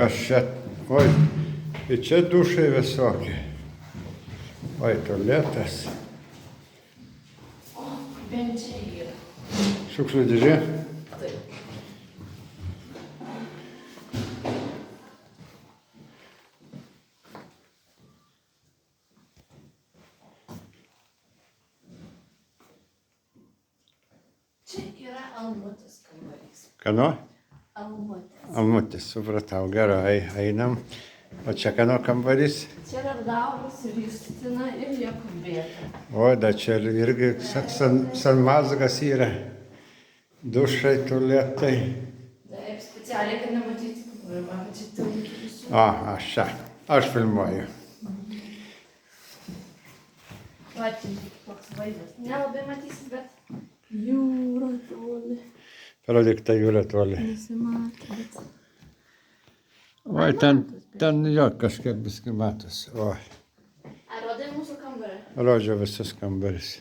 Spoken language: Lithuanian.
Kas čia? Oi, tai čia dušai visokie. Oi, tualetas. O, bent čia yra. Šiukšlių dėžė. Taip. Čia yra Almutės kambarys. Kano? Almutės. Almutis, supratau. Gerai, einam. O čia kano kambarys? Čia yra Dauras ir Justina ir Jakubėta. O, da čia irgi sanmazgas yra. Dušai, tualetai. Taip, specialiai, kad nematyti, kad čia tiltų visų. Aš čia. Aš filmuoju. Va, čia toks vaizdas. Nelabai matysit, bet jūra toli. Parodyk tą jūrą toli. Nesimato, bet... Oi, ten jo kažkiek biskį matosi. O, Ar rodai mūsų kambarį? rodžiau visus kambaris.